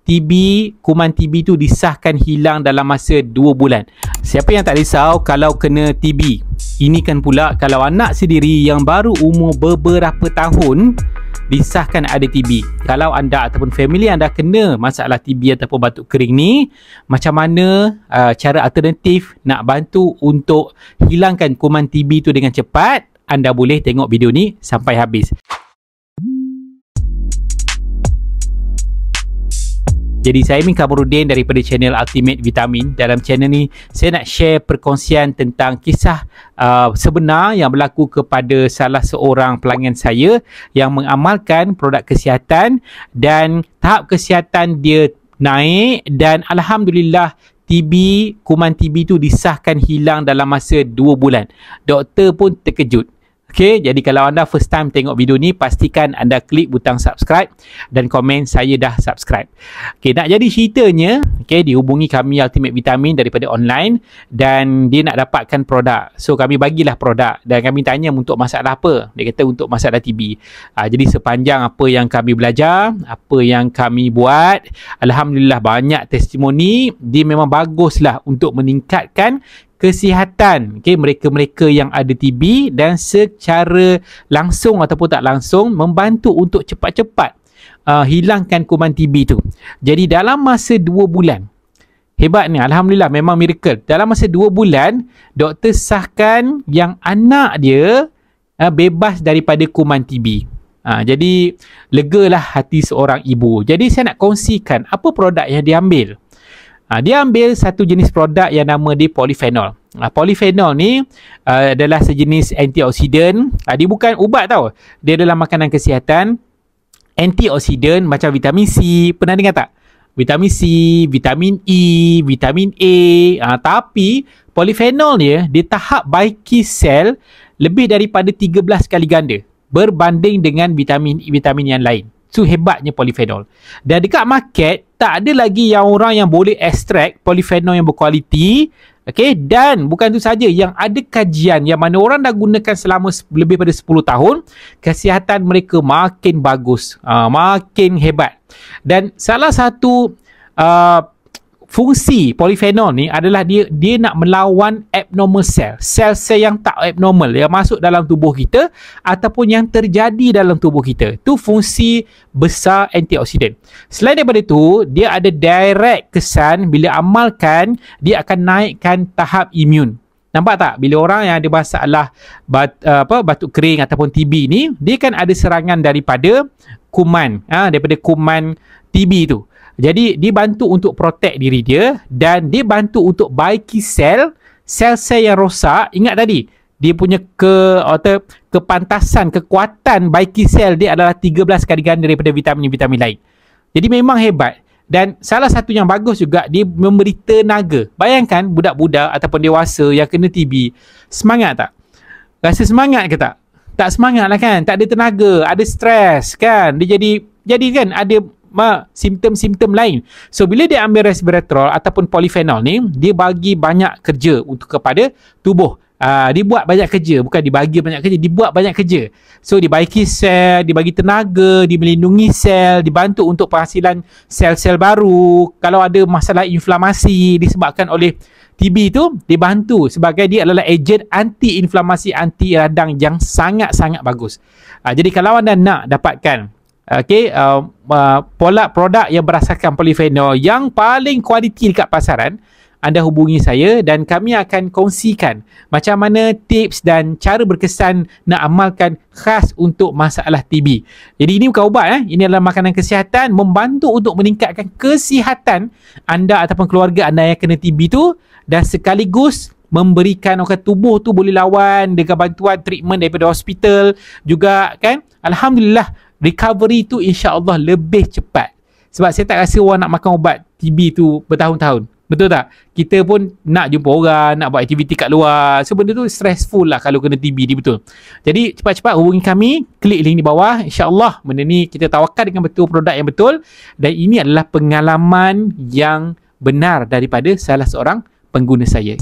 TB, kuman TB tu disahkan hilang dalam masa 2 bulan. Siapa yang tak risau kalau kena TB? Ini kan pula kalau anak sendiri yang baru umur beberapa tahun disahkan ada TB. Kalau anda ataupun family anda kena masalah TB ataupun batuk kering ni, macam mana cara alternatif nak bantu untuk hilangkan kuman TB tu dengan cepat? Anda boleh tengok video ni sampai habis. Jadi saya Min Kamarudin daripada channel Ultimate Vitamin. Dalam channel ni saya nak share perkongsian tentang kisah sebenar yang berlaku kepada salah seorang pelanggan saya yang mengamalkan produk kesihatan dan tahap kesihatan dia naik dan alhamdulillah TB, kuman TB tu disahkan hilang dalam masa 2 bulan. Doktor pun terkejut. Okay, jadi kalau anda first time tengok video ni, pastikan anda klik butang subscribe dan komen saya dah subscribe. Okay, nak jadi ceritanya, okay, dihubungi kami Ultimate Vitamin daripada online dan dia nak dapatkan produk. So kami bagilah produk dan kami tanya untuk masalah apa. Dia kata untuk masalah TB. Jadi sepanjang apa yang kami belajar, apa yang kami buat, alhamdulillah banyak testimoni, dia memang baguslah untuk meningkatkan kesihatan, okay, mereka-mereka yang ada TB dan secara langsung ataupun tak langsung membantu untuk cepat-cepat hilangkan kuman TB tu. Jadi dalam masa 2 bulan, hebat ni, alhamdulillah, memang miracle. Dalam masa 2 bulan, doktor sahkan yang anak dia bebas daripada kuman TB. Jadi legalah hati seorang ibu. Jadi saya nak kongsikan apa produk yang dia ambil. Dia ambil satu jenis produk yang nama dia polyphenol. Polyphenol ni adalah sejenis antioksidan. Dia bukan ubat tau. Dia adalah makanan kesihatan. Antioksidan macam vitamin C. Pernah dengar tak? Vitamin C, vitamin E, vitamin A. Tapi polyphenol dia tahap baiki sel lebih daripada 13 kali ganda berbanding dengan vitamin yang lain. So hebatnya polyphenol. Dan dekat market tak ada lagi yang orang yang boleh extract polyphenol yang berkualiti. Okay, dan bukan itu saja, yang ada kajian yang mana orang dah gunakan selama lebih pada 10 tahun, kesihatan mereka makin bagus, makin hebat. Dan salah satu fungsi polyphenol ni adalah dia nak melawan abnormal sel yang tak abnormal yang masuk dalam tubuh kita ataupun yang terjadi dalam tubuh kita. Tu fungsi besar antioksidan. Selain daripada tu, dia ada direct kesan bila amalkan, dia akan naikkan tahap imun. Nampak tak? Bila orang yang ada masalah batuk kering ataupun TB ni, dia kan ada serangan daripada kuman, daripada kuman TB tu. Jadi dia bantu untuk protect diri dia dan dia bantu untuk baiki sel yang rosak. Ingat tadi, dia punya kepantasan, kekuatan baiki sel dia adalah 13 kali ganda daripada vitamin-vitamin lain. Jadi memang hebat. Dan salah satu yang bagus juga, dia memberi tenaga. Bayangkan budak-budak ataupun dewasa yang kena TB, semangat tak? Rasa semangat ke tak? Tak semangat lah kan? Tak ada tenaga, ada stres kan? Dia jadi kan ada simptom-simptom lain. So bila dia ambil resveratrol ataupun polyphenol ni, dia bagi banyak kerja untuk kepada tubuh. Dia buat banyak kerja, bukan dibagi banyak kerja, dibuat banyak kerja. So dibaiki sel, dibagi tenaga, dia melindungi sel, dibantu untuk penghasilan sel-sel baru. Kalau ada masalah inflamasi disebabkan oleh TB tu, dibantu sebagai dia adalah ejen anti-inflamasi, anti radang yang sangat-sangat bagus. Jadi kalau anda nak dapatkan produk yang berasaskan polyphenol yang paling kualiti dekat pasaran, anda hubungi saya dan kami akan kongsikan macam mana tips dan cara berkesan nak amalkan khas untuk masalah TB. Jadi ini bukan ubat, ini adalah makanan kesihatan membantu untuk meningkatkan kesihatan anda ataupun keluarga anda yang kena TB tu, dan sekaligus memberikan tubuh tu boleh lawan dengan bantuan treatment daripada hospital juga kan. Alhamdulillah, recovery tu insya-Allah lebih cepat. Sebab saya tak rasa orang nak makan ubat TB tu bertahun-tahun. Betul tak? Kita pun nak jumpa orang, nak buat aktiviti kat luar. So benda tu stressful lah kalau kena TB ni, betul. Jadi cepat-cepat hubungi kami, klik link di bawah. InsyaAllah benda ni kita tawakal dengan betul produk yang betul. Dan ini adalah pengalaman yang benar daripada salah seorang pengguna saya.